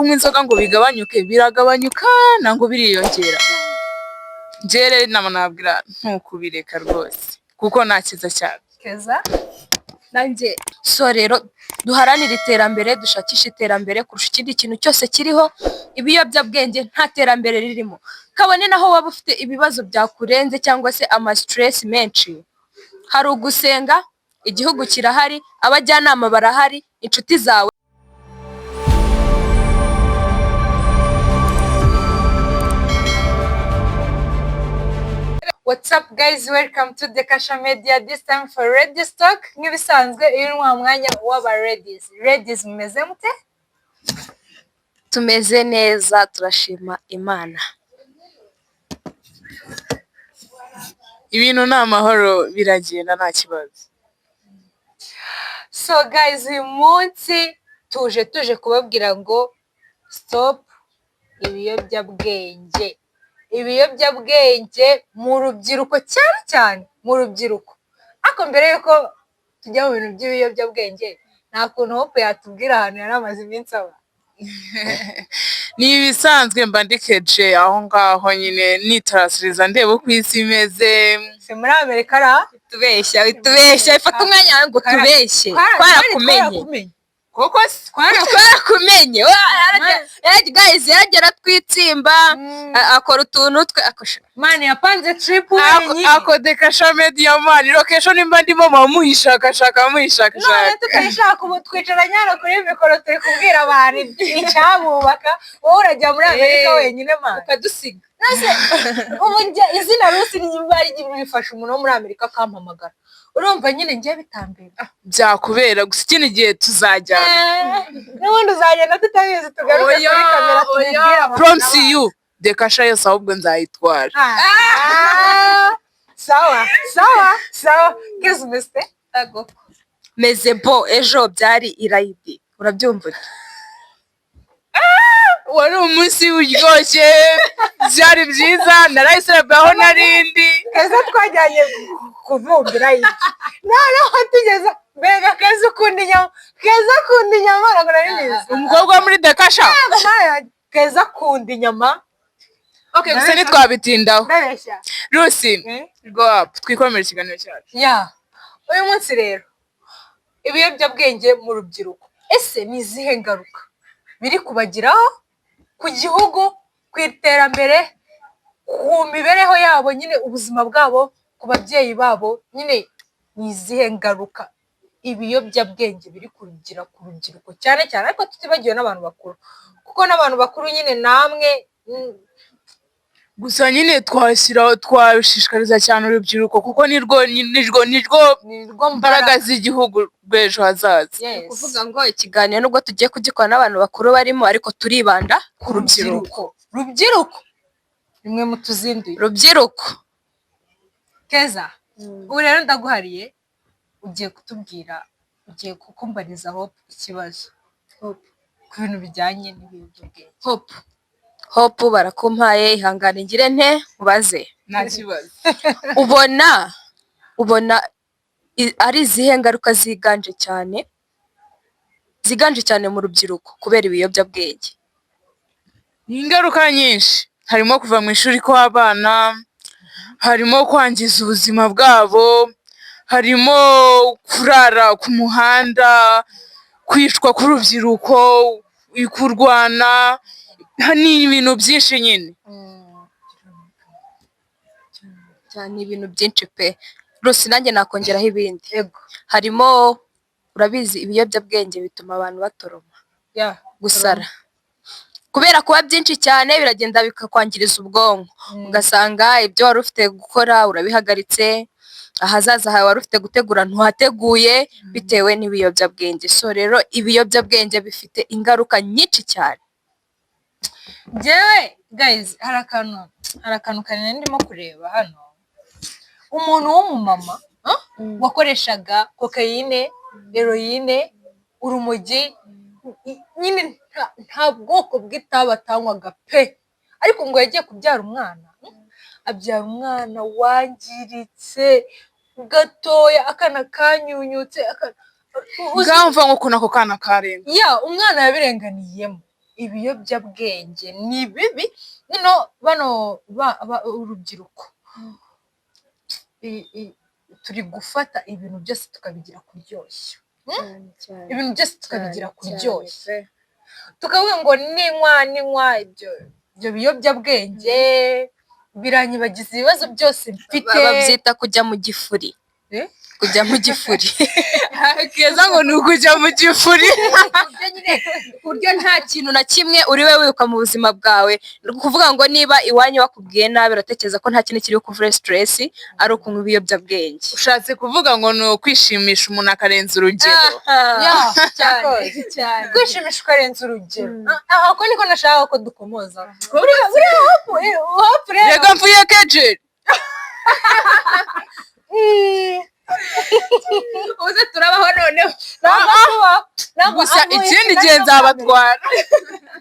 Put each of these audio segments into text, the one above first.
kunywa inzoga ngo bigabanyuke biragabanyuka nango biriyongera. Njere nabwira ntukubireka rwose kuko nakiza cyane. Keza nanjye so rero duharanira iterambere, dushakisha iterambere kurusha ikindi kintu cyose kiriho. Ibiyobyabwenge nta terambere ririmo, kabone naho waba ufite ibibazo byakurenze cyangwa se ama stress menshi, hari ugusenga, igihugu kirahari, abajyanama barahari, inshuti zawe. What's up guys, welcome to Thecasha media, this time for radio stock. Nk'ibisanzwe iyo nwa mwanya w'aba ladies mumeze mute? Tumeze neza, turashima Imana. Ibintu na mahoro biragenda nta kibazo. So guys, uyu munsi tuje kubabwira ngo stop ibiyobyabwenge. Ibiyobyabwenge mu rubyiruko, cyane mu rubyiruko. Ariko mbere yuko tujya mu bintu by'ibiyobyabwenge, nta kuntu Hope yatubwira ahantu yaramaze iminsi aba. Ni ibisanzwe mba ndikeje aho ngaho nyine nitarasiriza ndeba uko isi imeze. Se muri Amerika ra tubeshya ifata umwanya ngo tubeshye twarakumenye Koko twarakumenye. Guys yagera twitsimba akora utuntu twe man yapanze trip wenyine Thecasha media man location mba ndimo muhishakashaka none tukayishaka ubu twicara nyara kuri mikoro turi kubwira abantu icyabubaka, wowe urajya muri Amerika wenyine man ukadusiga. Nase uburyo izina Rusi ry'imbari ry'ibifasha umuntu wo muri Amerika akampamagara, urumva nyine ngiye bitambira byakubera gusa ikindi gihe tuzajyana n'ubundi uzagenda tutabizi tugaruke kuri kamera tubibwira. promise you Thecasha yose ahubwo nzayitwara. sawa kezi meste ago meze bo. Ejo byari irayidi, urabyumva? wari umunsi uryoshye, byari byiza, narayiserebaho narindi. Keza twajyanye kuvumbira iki noneho tugeza mbega Keza ukunda inyama ntabwo nari nizi. Umukobwa muri Thecasha Keza akunda inyama. Okay, gusa ntitwabitindaho. Ndabeshya Rusi, go up twikomere ikiganiro cyacu. Uyu munsi rero ibiyobyabwenge mu rubyiruko, ese ni izihe ngaruka biri kubagiraho ku gihugu, ku iterambere, ku mibereho yabo, nyine ubuzima bwabo, ku babyeyi babo, nyine ni izihe ngaruka ibiyobyabwenge biri kurugira ku rubyiruko cyane ariko tutibagiwe n'abantu bakuru, kuko n'abantu bakuru nyine namwe gusa nyine twashishikariza cyane urubyiruko kuko nirwo mbaraga z'igihugu rw'ejo hazaza. Kuvuga ngo ikiganiro nubwo tugiye kugikora n'abantu bakuru barimo, ariko turibanda ku rubyiruko rimwe mu tuzinduye rubyiruko. Keza ubu rero ndaguhariye, ugiye kutubwira, ugiye kukumbarizaho ikibazo ku bintu bijyanye n'ibiyobyabwenge. Hope barakumpaye, ihangane ngire nte ubaze. Nta kibazo. ubona ari izihe ngaruka ziganje cyane mu rubyiruko kubera ibiyobyabwenge? Ni ingaruka nyinshi, harimo kuva mu ishuri kw'abana, harimo kwangiza ubuzima bwabo, harimo kurara ku muhanda, kwicwa k'urubyiruko, kurwana, ni ibintu byinshi nyine. Cyane ibintu byinshi pe. Rusi nanjye nakongeraho ibindi. Harimo, urabizi ibiyobyabwenge bituma abantu batoroma, gusara. Kubera kuba byinshi cyane biragenda bikakwangiriza ubwonko, ugasanga ibyo wari ufite gukora urabihagaritse, ahazaza hawe wari ufite gutegura ntuhateguye bitewe n'ibiyobyabwenge. So rero ibiyobyabwenge bifite ingaruka nyinshi cyane. Jewe guys, hari akantu kanini ndimo kureba hano. Umuntu w'umumama wakoreshaga kokayine, heroine, urumogi, nyine nta bwoko bw'itabi atanywaga pe, ariko ngo yagiye kubyara umwana, abyara umwana wangiritse gatoya, akana kanyunyutse, ngamva ngo kuna ko kana karenga. Umwana yabirenganiyemo. ibiyobyabwenge ni bibi bano urubyiruko turi gufata ibintu byose tukabigira kuryoshya ibintu byose tukabigira kuryoshya tukavuga ngo ninywa ibyo biyobyabwenge biranyibagiza ibibazo byose mfite babyita kujya mu gifuri kujya mu gifuri keza ngo ni ukujya mu gifuri buryo nta kintu na kimwe uri we wibuka mu buzima bwawe ni ukuvuga ngo niba iwanyu bakubwiye nabi uratekereza ko nta kintu kiri kuvura stress ari ukunywa ibiyobyabwenge ushatse kuvuga ngo ni ukwishimisha umuntu akarenza urugero cyane kwishimisha ukarenza urugero ako niko nashaka ko dukomoza rega mvuye kejeri uze turabaho noneho gusa ikindi gihe nzabatwara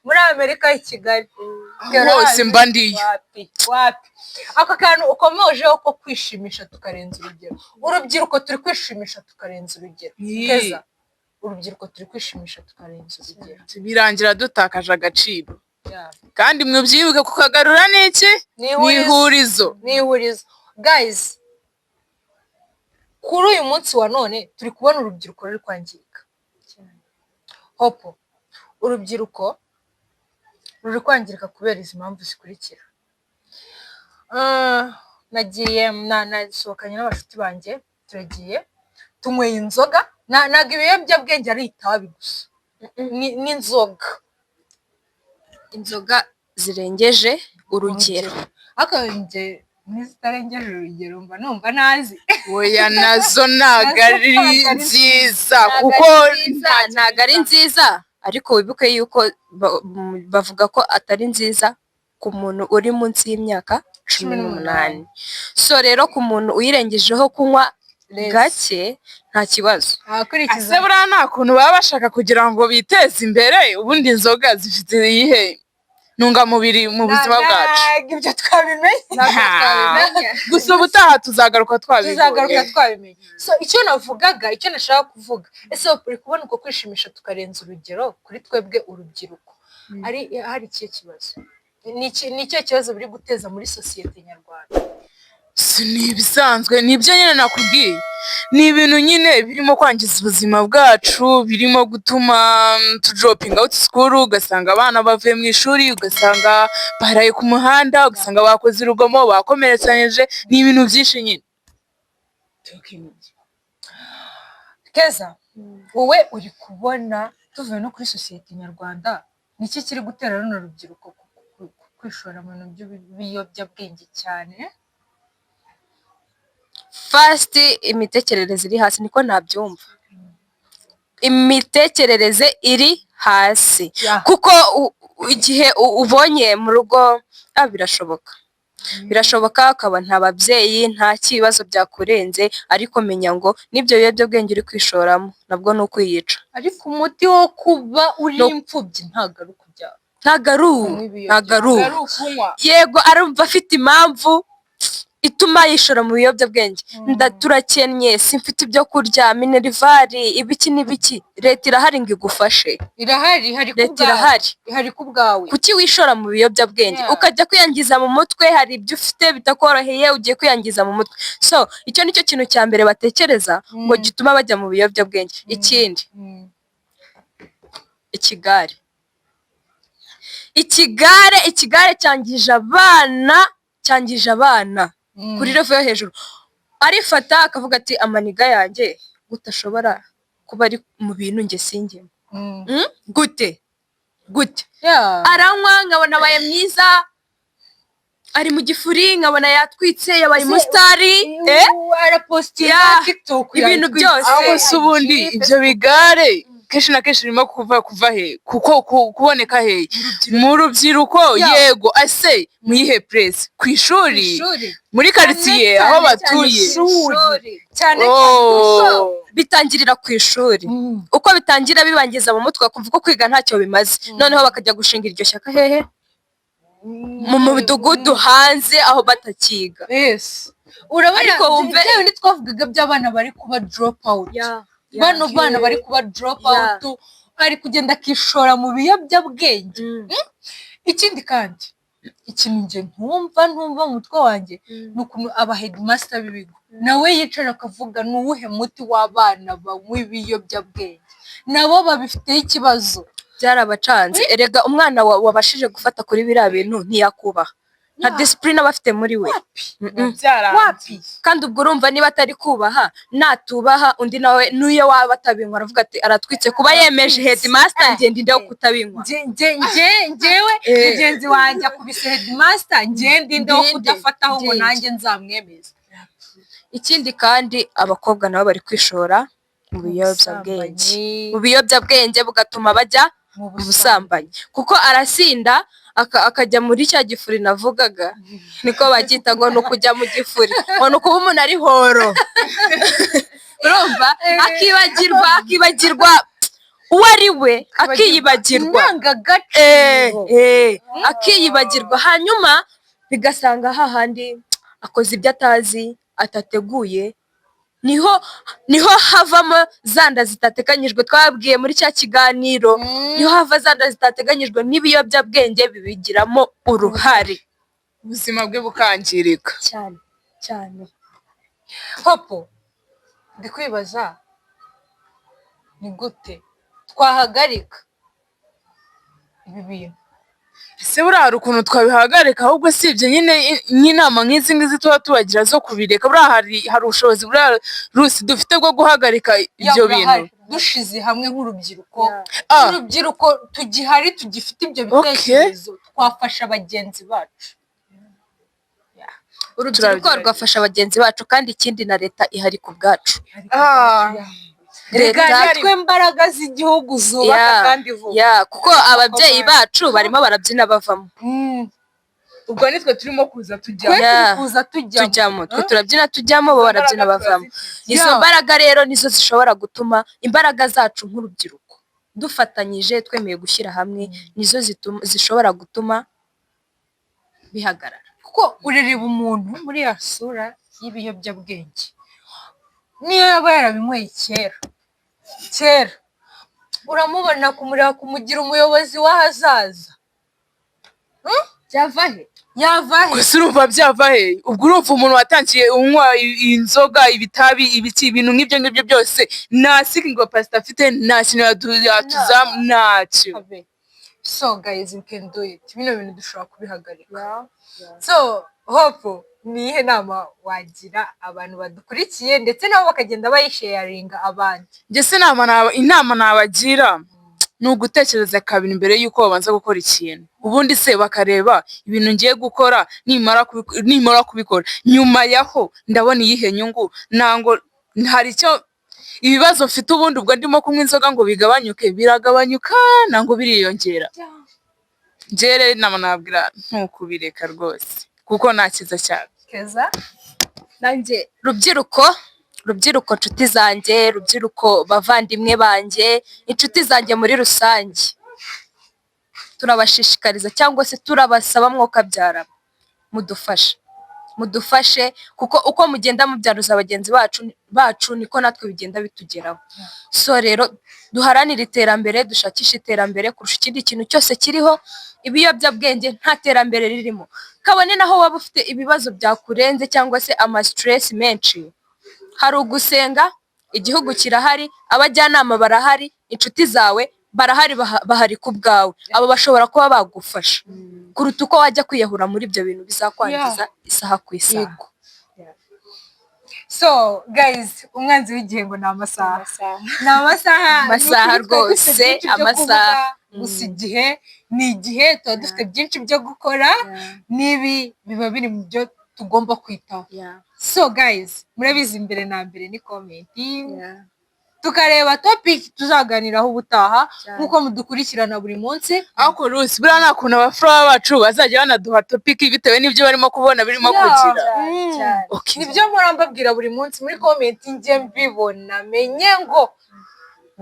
muri Amerika i Kigali hose mba ndiyo wapi aka kantu ukomojeho ko kwishimisha tukarenza urugero urubyiruko turi kwishimisha tukarenza urugero keza urubyiruko turi kwishimisha tukarenza urugero birangira dutakaje agaciro kandi mwibyibuke kukagarura n'iki n'ihurizo guys kuri uyu munsi wa none turi kubona urubyiruko ruri kwangirika hopo urubyiruko ruri kwangirika kubera izi mpamvu zikurikira nagiye nasohokanye n'abashuti banjye turagiye tunyweye inzoga ntabwo ibiyobyabwenge ari itabi gusa inzoga zirengeje urugero akanje n'izitarengeje urugero mba numva nazi oya nazo ntabwo ari nziza kuko ntabwo ari nziza ariko wibuke yuko bavuga ko atari nziza ku muntu uri munsi y'imyaka 18 so rero ku muntu uyirengejeho kunywa gake nta kibazo ase buriya nta kuntu baba bashaka kugira ngo biteze imbere ubundi inzoga zifite iyihe ntungamubiri mu buzima bwacu ibyo twabimenye gusa ubutaha tuzagaruka twabimenye so icyo nashaka kuvuga ese uri kubona uko kwishimisha tukarenza urugero kuri twebwe urubyiruko hari ikihe kibazo ni ikihe kibazo biri guteza muri sosiyete nyarwanda ni ibisanzwe ni ibyo nyine nakubwiye ni ibintu nyine birimo kwangiza ubuzima bwacu birimo gutuma tujopping out school ugasanga abana bavuye mu ishuri ugasanga baraye ku muhanda ugasanga bakoze urugomo bakomeretsanyije ni ibintu byinshi nyine keza wowe uri kubona tuvuye no kuri sosiyete nyarwanda niki kiri gutera runo rubyiruko kwishora mu bintu by'ibiyobyabwenge cyane first imitekerereze iri hasi niko nabyumva imitekerereze iri hasi kuko igihe ubonye mu rugo birashoboka akaba nta babyeyi nta kibazo byakurenze ariko menya ngo n'ibyo biyobyabwenge uri kwishoramo nabwo ni ukwiyica ariko umuti wo kuba uri imfubyi ntabwo ari ukubyara ntabwo ari yego arumva afite impamvu ituma yishora mu biyobyabwenge turakennye simfite ibyo kurya minervari ibiki n'ibiki leta irahari ngo igufashe leta irahari ku bwawe kuki wishora mu biyobyabwenge ukajya kwiyangiza mu mutwe hari ibyo ufite bitakoroheye ugiye kwiyangiza mu mutwe so icyo nicyo kintu cya mbere batekereza ngo gituma bajya mu biyobyabwenge ikindi ikigare cyangije abana kuri level yo hejuru arifata akavuga ati amaniga yanjye gutashobora kuba ari mu bintu nge singemo gute aranywa nkabona abaye mwiza ari mu gifuri nkabona yatwitse yabaye umusitari arapostinga TikTok ibintu byose aho se ubundi ibyo bigare kenshi na kenshi birimo kuva he kuko kuboneka he mu rubyiruko yego ase muyihe place ku ishuri muri quartier aho batuye cyane bitangirira ku ishuri uko bitangira bibangiza mu mutwe kumva ko kwiga ntacyo bimaze noneho bakajya gushinga iryo shyaka hehe mu midugudu hanze aho batakiga urabona ko wumve ni twavugaga by'abana bari kuba drop out bano bana bari kuba drop out ari kugenda akishora mu biyobyabwenge. Ikindi kandi ikintu njye ntumva mu mutwe wanjye ni ukuntu aba headmaster b'ibigo nawe yicara akavuga ni uwuhe muti w'abana banywa ibiyobyabwenge, nabo babifiteho ikibazo. Byarabacanze. Erega umwana wabashije gufata kuri biriya bintu ntiyakubaha, nta discipline aba afite muri we. Wapi kandi ubwo urumva niba atari kubaha natubaha undi nawe nuyo waba atabinywa aravuga ati aratwitse kuba yemeje headmaster ngende ndeho kutabinywa. Njyewe mugenzi wanjye akubise headmaster ngende ndeho kudafataho ngo nanjye nzamwemeza. Ikindi kandi abakobwa nabo bari kwishora mu biyobyabwenge bugatuma bajya mu busambanyi, kuko arasinda akajya muri cya gifuri navugaga, niko bagita ngo ni ukujya mu gifuri, ngo ni ukuba umuntu ari horo. Urumva akibagirwa uwo ari we, akiyibagirwa akiyibagirwa, hanyuma bigasanga hahandi akoze ibyo atazi atateguye, niho havamo zanda zitateganyijwe. Twabwiye muri cya kiganiro, niho hava zanda zitateganyijwe n'ibiyobyabwenge bibigiramo uruhare, ubuzima bwe bukangirika cyane. Hopo ndi kwibaza ni gute twahagarika ibi bintu? ese buriya hari ukuntu twabihagarika, ahubwo si ibyo nyine nk'inama nk'izi ngizi tuba tubagira zo kubireka. buriya hari ubushobozi buriya Rusi dufite bwo guhagarika ibyo bintu dushize hamwe nk'urubyiruko. Urubyiruko tugihari tugifite ibyo bitekerezo, twafasha bagenzi bacu. Urubyiruko rwafasha bagenzi bacu, kandi ikindi na leta ihari ku bwacu. Leta natwe imbaraga z'igihugu zubaka kandi vuba, kuko ababyeyi bacu barimo barabyina bavamo. ubwo nitwe turimo kuza tujyamo, twe turabyina tujyamo, bo barabyina bavamo. Izo mbaraga rero nizo zishobora gutuma imbaraga zacu nk'urubyiruko dufatanyije twemeye gushyira hamwe, nizo zishobora gutuma bihagarara. kuko urereba umuntu muri ya sura y'ibiyobyabwenge, niyo yaba yarabinyweye kera uramubona kumugira umuyobozi w'ahazaza. Yava he? gusa urumva byava he? ubwo urumva umuntu watangiye unywa inzoga, ibitabi, ibintu nk'ibyo ngibyo byose, nta single pastor afite, nta kintu yatuzamu, ntacyo. So guys, we can do it. Bino bintu dushobora kubihagarika. So Hope, nihe nama wagira abantu badukurikiye ndetse nabo bakagenda bayisharinga abandi? Njye inama nabagira ni ugutekereza kabiri mbere y'uko babanza gukora ikintu. Ubundi se bakareba ibintu ngiye gukora, nimara kubikora nyuma yaho ndabona iyihe nyungu, nango hari icyo ibibazo mfite ubundi ubwo ndimo kunywa inzoga ngo bigabanyuke, biragabanyuka nango biriyongera. Njere inama nabwira ntukubireka rwose, kuko nakiza cyane. Keza nanjye rubyiruko nshuti zanjye, rubyiruko bavandimwe banjye, inshuti zanjye muri rusange, turabashishikariza cyangwa se turabasaba mwuka byara, mudufashe kuko uko mugenda mubyaruza bagenzi bacu niko natwe bigenda bitugeraho. So rero duharanire iterambere, dushakishe iterambere kurusha ikindi kintu cyose kiriho. Ibiyobyabwenge nta terambere ririmo, kabone naho waba ufite ibibazo byakurenze cyangwa se ama stress menshi, hari ugusenga, igihugu kirahari, abajyanama barahari, inshuti zawe barahari, bahari ku bwawe. Abo bashobora kuba bagufasha kuruta uko wajya kwiyahura muri ibyo bintu bizakwangiza isaha ku isaha. So guys, umwanzi w'igihe ngo ni amasaha rwose, amasaha. Gusa igihe ni igihe, tuba dufite byinshi byo gukora, n'ibi biba biri mu byo tugomba kwitaho. So guys, murabizi mbere na mbere ni comment, tukareba topic tuzaganiraho ubutaha, nkuko mudukurikirana buri munsi. Ariko Rusi, buriya nta kuntu abafura bacu bazajya banaduha topic bitewe n'ibyo barimo kubona birimo kugira. Nibyo mpora mbabwira buri munsi muri comment, njye mbibona menye ngo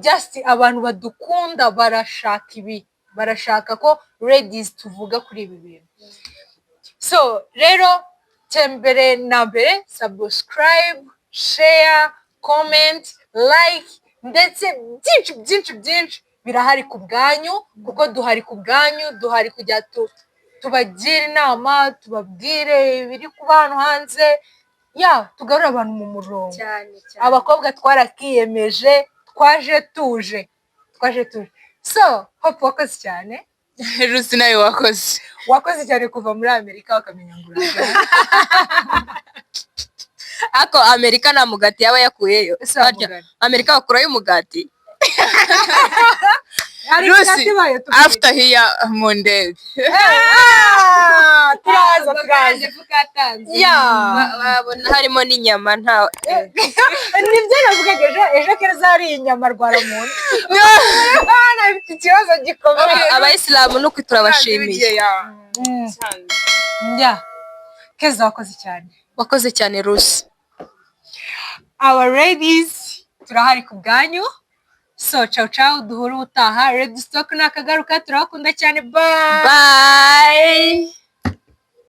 just abantu badukunda barashaka ibi, barashaka ko ladies tuvuga kuri ibi bintu. So rero mbere na mbere subscribe, share, comment, like ndetse byinshi birahari ku bwanyu kuko duhari ku bwanyu, duhari kujya tubagira inama, tubabwire ibiri kuba hano hanze, tugarura abantu mu murongo. Abakobwa twarakiyemeje, twaje tuje. So Hope wakoze cyane. Rusi nawe wakoze cyane kuva muri Amerika wakamenya ngo ako Amerika nta mugati yaba yakuyeyo. Amerika bakurayo umugati. Rusi after here mu ndege. Turaza babona harimo n'inyama nta nibyo navugaga ejo keza hari inyama rwara muntu. Nafite ikibazo gikomeye. Abayisilamu nuko turabashimiye. Keza wakoze cyane Rusi. Our ladies turahari ku bwanyu. So ciao duhura utaha. Red Stock nakagaruka, turabakunda cyane. Bye.